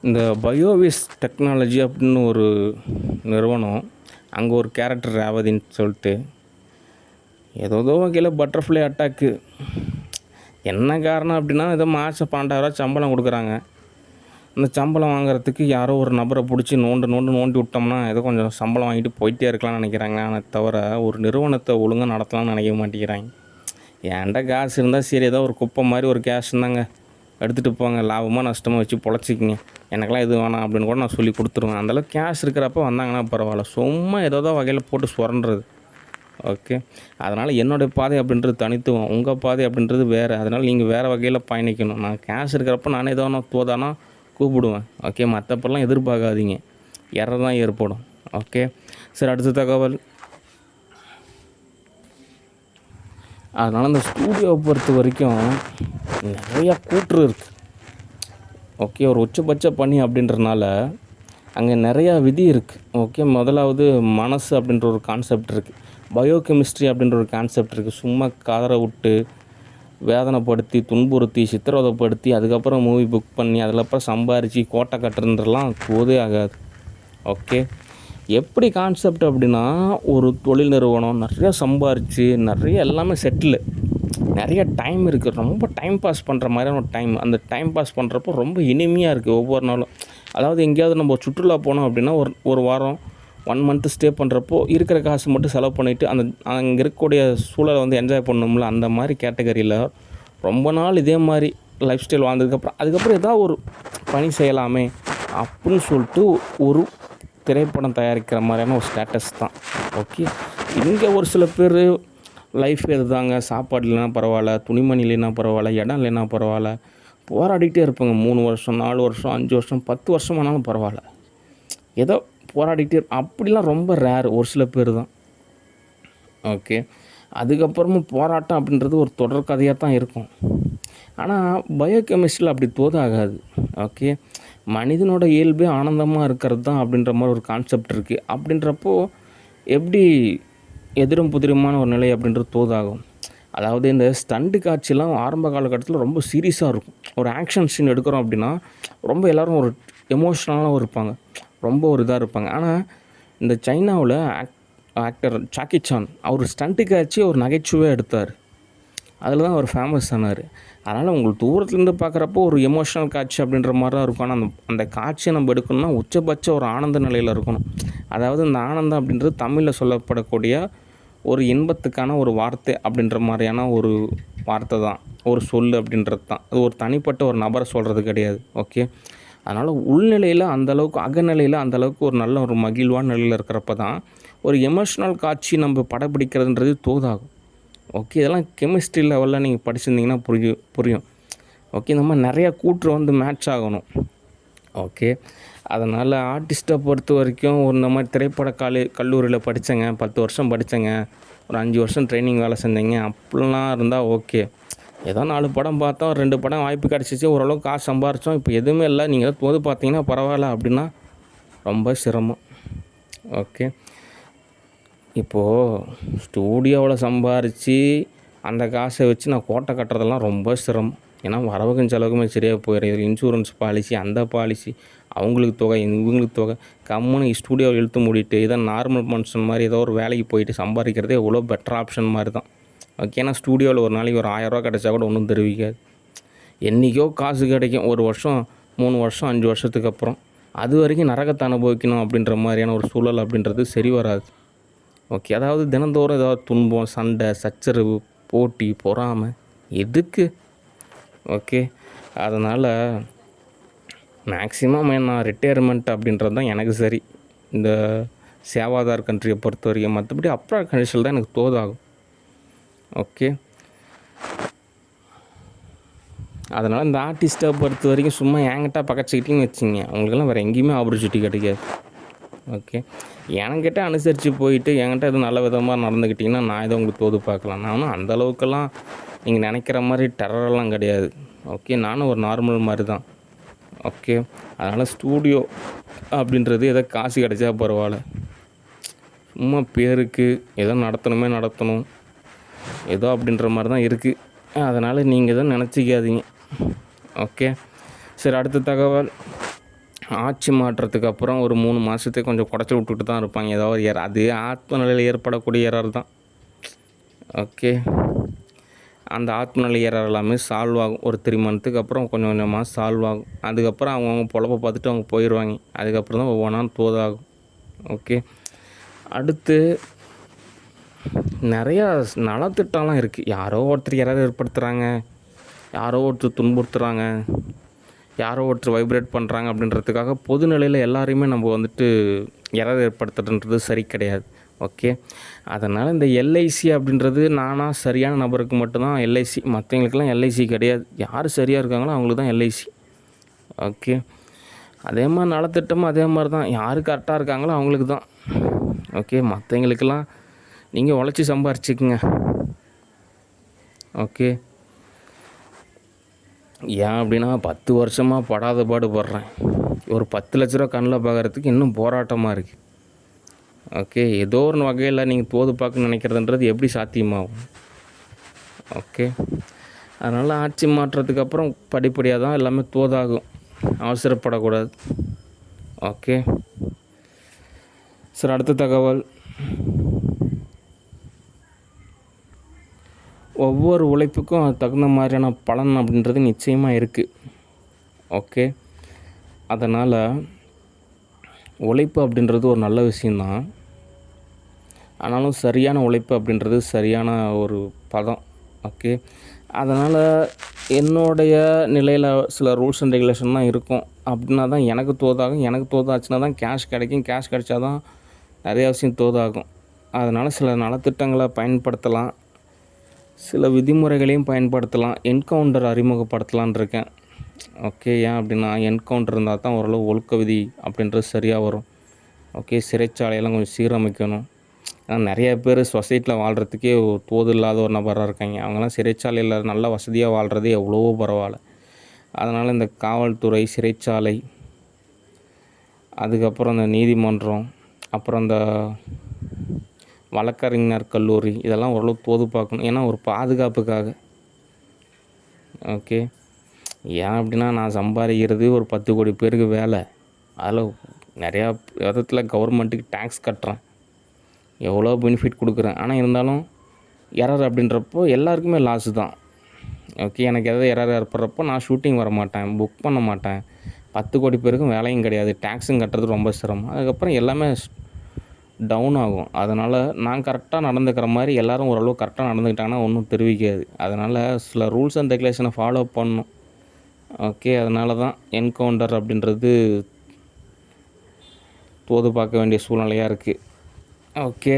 இந்த பயோவிஸ் டெக்னாலஜி அப்படின்னு ஒரு நிறுவனம், அங்கே ஒரு கேரக்டர் ரேவதின்னு சொல்லிட்டு ஏதோ வகையில் பட்டர்ஃப்ளை அட்டாக்கு. என்ன காரணம் அப்படின்னா, ஏதோ மாதம் 12,000 சம்பளம் கொடுக்குறாங்க. அந்த சம்பளம் வாங்குறதுக்கு யாரோ ஒரு நபரை பிடிச்சி நோண்டி விட்டோம்னா ஏதோ கொஞ்சம் சம்பளம் வாங்கிட்டு போயிட்டே இருக்கலாம்னு நினைக்கிறாங்க. ஆனால் தவிர ஒரு நிறுவனத்தை ஒழுங்காக நடத்தலாம்னு நினைக்க மாட்டேங்கிறாங்க. என்கிட்ட காசு இருந்தால் சரி, ஏதோ ஒரு குப்பை மாதிரி ஒரு கேஷ் இருந்தாங்க, எடுத்துகிட்டு போங்க, லாபமாக நஷ்டமாக வச்சு பொழைச்சிக்கிங்க, எனக்கெல்லாம் இது வேணாம் அப்படின்னு கூட நான் சொல்லி கொடுத்துருவேன். அந்தளவுக்கு கேஷ் இருக்கிறப்ப வந்தாங்கன்னா பரவாயில்ல. சும்மா ஏதோ வகையில் போட்டு சுரண்டுறது. ஓகே, அதனால் என்னுடைய பாதை அப்படின்றது தனித்துவம், உங்கள் பாதை அப்படின்றது வேறு. அதனால் நீங்கள் வேறு வகையில் பயணிக்கணும். நான் கேஷ் இருக்கிறப்ப நானே ஏதோ ஒன்று தோதானா கூப்பிடுவேன். ஓகே, மற்றப்பெல்லாம் எதிர்பார்க்காதீங்க, எரர் தான் ஏற்படும். ஓகே, சரி, அடுத்த தகவல். அதனால் இந்த ஸ்டூடியோவை பொறுத்த வரைக்கும் நிறையா கூற்று இருக்குது. ஓகே, ஒரு உச்சபட்ச பணி அப்படின்றனால அங்கே நிறையா விதி இருக்குது. ஓகே, முதலாவது மனசு அப்படின்ற ஒரு கான்செப்ட் இருக்குது. பயோகெமிஸ்ட்ரி அப்படின்ற ஒரு கான்செப்ட் இருக்குது. சும்மா கதற விட்டு வேதனைப்படுத்தி துன்புறுத்தி சித்திரவதைப்படுத்தி அதுக்கப்புறம் மூவி புக் பண்ணி அதுக்கப்புறம் சம்பாரித்து கோட்டை கட்டுறதுலாம் போதே ஆகாது. ஓகே, எப்படி கான்செப்ட் அப்படின்னா, ஒரு தொழில் நிறுவனம் நிறையா சம்பாரித்து நிறைய எல்லாமே செட்டில், நிறைய டைம் இருக்குது, ரொம்ப டைம் பாஸ் பண்ணுற மாதிரியான ஒரு டைம். அந்த டைம் பாஸ் பண்ணுறப்போ ரொம்ப இனிமையாக இருக்குது ஒவ்வொரு நாளும். அதாவது எங்கேயாவது நம்ம சுற்றுலா போனோம் அப்படின்னா ஒரு வாரம் 1 மந்த்து ஸ்டே பண்ணுறப்போ இருக்கிற காசு மட்டும் செலவு பண்ணிவிட்டு அங்கே இருக்கக்கூடிய சூழலை என்ஜாய் பண்ணணும்ல, அந்த மாதிரி கேட்டகரியில் ரொம்ப நாள் இதே மாதிரி லைஃப் ஸ்டைல் அதுக்கப்புறம் ஏதாவது ஒரு பணி செய்யலாமே அப்படின்னு சொல்லிட்டு ஒரு திரைப்படம் தயாரிக்கிற மாதிரியான ஒரு ஸ்டேட்டஸ் தான். ஓகே, இங்கே ஒரு சில பேர் லைஃப் எதுதாங்க, சாப்பாடு இல்லைனா பரவாயில்ல, துணிமணி இல்லைனா பரவாயில்ல, இடம் இல்லைனா பரவாயில்ல, போராடிக்கிட்டே இருப்பாங்க. 3 வருஷம் 4 வருஷம் 5 வருஷம் 10 வருஷமானாலும் பரவாயில்ல, ஏதோ போராடிக்கிட்டே அப்படிலாம் ரொம்ப ரேர், ஒரு சில பேர் தான். ஓகே, அதுக்கப்புறமும் போராட்டம் அப்படின்றது ஒரு தொடர் கதையாக தான் இருக்கும். ஆனால் பயோகெமிஸ்ட்ரியில் அப்படி தோதாகாது. ஓகே, மனிதனோட இயல்பே ஆனந்தமாக இருக்கிறது தான் அப்படின்ற மாதிரி ஒரு கான்செப்ட் இருக்குது. அப்படின்றப்போ எப்படி எதிரும் புதிருமான ஒரு நிலை அப்படின்றது தோதாகும். அதாவது இந்த ஸ்டண்ட்டு காட்சியெல்லாம் ஆரம்ப காலகட்டத்தில் ரொம்ப சீரியஸாக இருக்கும். ஒரு ஆக்ஷன் சீன் எடுக்கிறோம் அப்படின்னா ரொம்ப எல்லோரும் ஒரு எமோஷ்னலாகவும் இருப்பாங்க, ரொம்ப ஒரு இதாக இருப்பாங்க. ஆனால் இந்த சைனாவில் ஆக்டர் ஜாக்கி சான் அவர் ஸ்டண்ட்டு காட்சி ஒரு நகைச்சுவையாக எடுத்தார். அதில் தான் அவர் ஃபேமஸ் ஆனார். அதனால் உங்களுக்கு தூரத்துலேருந்து பார்க்குறப்போ ஒரு எமோஷ்னல் காட்சி அப்படின்ற மாதிரி தான் இருக்கும். ஆனால் அந்த காட்சியை நம்ம எடுக்கணும்னா உச்சபட்ச ஒரு ஆனந்த நிலையில் இருக்கணும். அதாவது இந்த ஆனந்தம் அப்படின்றது தமிழில் சொல்லப்படக்கூடிய ஒரு இன்பத்துக்கான ஒரு வார்த்தை அப்படின்ற மாதிரியான ஒரு வார்த்தை தான், ஒரு சொல் அப்படின்றது தான். அது ஒரு தனிப்பட்ட ஒரு நபரை சொல்கிறது கிடையாது. ஓகே, அதனால் உள்நிலையில் அந்தளவுக்கு, அகநிலையில் அந்தளவுக்கு ஒரு நல்ல ஒரு மகிழ்வான நிலையில் இருக்கிறப்ப தான் ஒரு எமோஷ்னல் காட்சி நம்ம படப்பிடிக்கிறதுன்றது தோதாகும். ஓகே, இதெல்லாம் கெமிஸ்ட்ரி லெவலில் நீங்கள் படிச்சிருந்தீங்கன்னா புரியும். ஓகே, இந்த மாதிரி நிறையா கூற்று மேட்ச் ஆகணும். ஓகே, அதனால் ஆர்டிஸ்ட்டை பொறுத்த வரைக்கும் இந்த மாதிரி திரைப்பட கல்லூரியில் படித்தேங்க, 10 வருஷம் படித்தேங்க, ஒரு 5 வருஷம் ட்ரைனிங் வேலை செஞ்சேங்க அப்படிலாம் இருந்தால் ஓகே. ஏதோ 4 படம் பார்த்தோம், 2 படம் வாய்ப்பு கிடச்சிச்சு, ஓரளவுக்கு காசு சம்பாரித்தோம், இப்போ எதுவுமே இல்லை, நீங்கள் போது பார்த்தீங்கன்னா பரவாயில்ல அப்படின்னா ரொம்ப சிரமம். ஓகே, இப்போது ஸ்டூடியோவில் சம்பாரித்து அந்த காசை வச்சு நான் கோட்டை கட்டுறதெல்லாம் ரொம்ப சிரமம். ஏன்னா வரவுக்கும் செலவுக்குமே சரியாக போயிடும். இது இன்சூரன்ஸ் பாலிசி, அந்த பாலிசி, அவங்களுக்கு தொகை, இவங்களுக்கு தொகை, கம்முன்னு ஸ்டூடியோவை இழுத்து மூடிட்டு ஏதோ நார்மல் மனுஷன் மாதிரி ஏதோ ஒரு வேலைக்கு போயிட்டு சம்பாதிக்கிறதே எவ்வளோ பெட்டர் ஆப்ஷன் மாதிரி தான். ஓகே, ஏன்னா ஸ்டூடியோவில் ஒரு நாளைக்கு ஒரு 1000 ரூபா கிடச்சா கூட ஒன்றும் தெரிவிக்காது. என்றைக்கோ காசு கிடைக்கும், 1 வருஷம் 3 வருஷம் 5 வருஷத்துக்கு அப்புறம். அது வரைக்கும் நரகத்தை அனுபவிக்கணும் அப்படின்ற மாதிரியான ஒரு சூழல் அப்படின்றது சரி வராது. ஓகே, அதாவது தினந்தோறும் ஏதாவது துன்பம், சண்டை, சச்சரவு, போட்டி, பொறாமை எதுக்கு? ஓகே, அதனால் மேக்ஸிமம் நான் ரிட்டையர்மெண்ட் அப்படின்றது தான் எனக்கு சரி, இந்த சேவாதார் கண்ட்ரியை பொறுத்த வரைக்கும். மற்றபடி அப்ராட் கண்டிஷனில் தான் எனக்கு தோதாகும். ஓகே, அதனால் இந்த ஆர்டிஸ்ட்டை பொறுத்த வரைக்கும் சும்மா என்கிட்ட பக்கச்சிக்கிட்டிங்கன்னு வச்சுங்க, அவங்களுக்கெல்லாம் வேறு எங்கேயுமே ஆப்பர்ச்சுனிட்டி கிடைக்காது. ஓகே, என்கிட்ட அனுசரித்து போயிட்டு என்கிட்ட எதுவும் நல்ல விதமாக நடந்துக்கிட்டிங்கன்னா நான் எதுவும் உங்களுக்கு தோது பார்க்கலாம். நானும் அந்தளவுக்கெல்லாம் நீங்கள் நினைக்கிற மாதிரி டெரரெல்லாம் கிடையாது. ஓகே, நானும் ஒரு நார்மல் மாதிரி தான். ஓகே, அதனால் ஸ்டூடியோ அப்படின்றது ஏதோ காசு கிடைச்சா பரவாயில்ல, சும்மா பேருக்கு ஏதோ நடத்தணும் ஏதோ அப்படின்ற மாதிரி தான் இருக்குது. அதனால் நீங்கள் எதுவும் நினச்சிக்காதீங்க. ஓகே, சரி, அடுத்த தகவல். ஆட்சி மாற்றத்துக்கு அப்புறம் ஒரு 3 மாதத்துக்கு கொஞ்சம் குடைச்சல் விட்டுட்டு தான் இருப்பாங்க. ஏதாவது ஒரு அது ஆத்ம நிலையில் ஏற்படக்கூடிய எரர் தான். ஓகே. அந்த ஆத்ம நிலை எரர் எல்லாமே சால்வ் ஆகும். ஒரு 3 மந்த்துக்கு அப்புறம் கொஞ்சம் கொஞ்சமாக சால்வ் ஆகும். அதுக்கப்புறம் அவங்கவுங்க பொழப்ப பார்த்துட்டு அவங்க போயிடுவாங்க. அதுக்கப்புறம் தான் ஒவ்வொன்றா தோதாகும். ஓகே. அடுத்து நிறையா நலத்திட்டம்லாம் இருக்குது. யாரோ ஒருத்தர் எரர் ஏற்படுத்துகிறாங்க, யாரோ ஒருத்தர் துன்புறுத்துகிறாங்க, யாரோ ஒருத்தர் வைப்ரேட் பண்ணுறாங்க அப்படின்றதுக்காக பொது நிலையில் எல்லாரையுமே நம்ம வந்துட்டு எரர் ஏற்படுத்துறதுன்றது சரி கிடையாது. ஓகே. அதனால் இந்த எல்ஐசி அப்படின்றது நானாக சரியான நபருக்கு மட்டும்தான் எல்ஐசி. மற்றவங்களுக்கெல்லாம் எல்ஐசி கிடையாது. யார் சரியாக இருக்காங்களோ அவங்களுக்கு தான் எல்ஐசி. ஓகே. அதே மாதிரி நலத்திட்டமும் அதே மாதிரி தான். யார் கரெக்டாக இருக்காங்களோ அவங்களுக்கு தான். ஓகே. மற்றவங்களுக்கெல்லாம் நீங்கள் உழைச்சி சம்பாரிச்சிக்குங்க. ஓகே. ஏன் அப்படின்னா 10 வருஷமாக படாத பாடு படுறேன். ஒரு 10 லட்ச ரூபா கண்ணில் பார்க்குறதுக்கு இன்னும் போராட்டமாக இருக்குது. ஓகே. ஏதோ ஒரு வகையில் நீங்கள் தோது பார்க்க நினைக்கிறதுன்றது எப்படி சாத்தியமாகும்? ஓகே. அதனால் ஆட்சி மாற்றத்துக்கு அப்புறம் படிப்படியாக தான் எல்லாமே தோதாகும். அவசரப்படக்கூடாது. ஓகே. சார், அடுத்த தகவல். ஒவ்வொரு உழைப்புக்கும் அது தகுந்த மாதிரியான பலன் அப்படின்றது நிச்சயமாக இருக்குது. ஓகே. அதனால் உழைப்பு அப்படின்றது ஒரு நல்ல விஷயந்தான். ஆனாலும் சரியான உழைப்பு அப்படின்றது சரியான ஒரு பதம். ஓகே. அதனால் என்னுடைய நிலையில் சில ரூல்ஸ் அண்ட் ரெகுலேஷன் தான் இருக்கும். அப்படின்னா தான் எனக்கு தோதாகும். எனக்கு தோதாச்சுன்னா தான் கேஷ் கிடைக்கும். கேஷ் கிடைச்சா தான் நிறையா விஷயம் தோதாகும். அதனால் சில நலத்திட்டங்களை பயன்படுத்தலாம், சில விதிமுறைகளையும் பயன்படுத்தலாம். என்கவுண்டர் அறிமுகப்படுத்தலான் இருக்கேன். ஓகே. ஏன் அப்படின்னா என்கவுண்டர் இருந்தால் தான் ஓரளவு ஒழுக்க விதி அப்படின்றது சரியாக வரும். ஓகே. சிறைச்சாலையெல்லாம் கொஞ்சம் சீரமைக்கணும். ஏன்னா நிறைய பேர் சொசைட்டியில் வாழ்கிறதுக்கே தோது இல்லாத ஒரு நபராக இருக்காங்க. அவங்களாம் சிறைச்சாலையில் நல்ல வசதியாக வாழ்கிறது எவ்வளவோ பரவாயில்ல. அதனால் இந்த காவல்துறை, சிறைச்சாலை, அதுக்கப்புறம் இந்த நீதிமன்றம், அப்புறம் இந்த வழக்கறிஞர் கல்லூரி, இதெல்லாம் ஓரளவு தோது பார்க்கணும். ஏன்னா ஒரு பாதுகாப்புக்காக. ஓகே. ஏன் அப்படின்னா நான் சம்பாதிக்கிறது ஒரு 10 கோடி பேருக்கு வேலை. அதில் நிறையா விதத்தில் கவர்மெண்ட்டுக்கு டேக்ஸ் கட்டுறேன், எவ்வளோ பெனிஃபிட் கொடுக்குறேன். ஆனால் இருந்தாலும் எரர் அப்படின்றப்போ எல்லாருக்குமே லாஸு தான். ஓகே. எனக்கு எதாவது எரர் ஏற்படுறப்போ நான் ஷூட்டிங் வர மாட்டேன், புக் பண்ண மாட்டேன். 10 கோடி பேருக்கும் வேலையும் கிடையாது, டேக்ஸும் கட்டுறது ரொம்ப சிரமம். அதுக்கப்புறம் எல்லாமே டவுன் ஆகும். அதனால் நான் கரெக்டாக நடந்துக்கிற மாதிரி எல்லோரும் ஓரளவு கரெக்டாக நடந்துக்கிட்டாங்கன்னா ஒன்றும் தெரிவிக்காது. அதனால் சில ரூல்ஸ் அண்ட் ரெகுலேஷனை ஃபாலோ பண்ணணும். ஓகே. அதனால தான் என்கவுண்டர் அப்படின்றது தோது பார்க்க வேண்டிய சூழ்நிலையாக இருக்குது. ஓகே.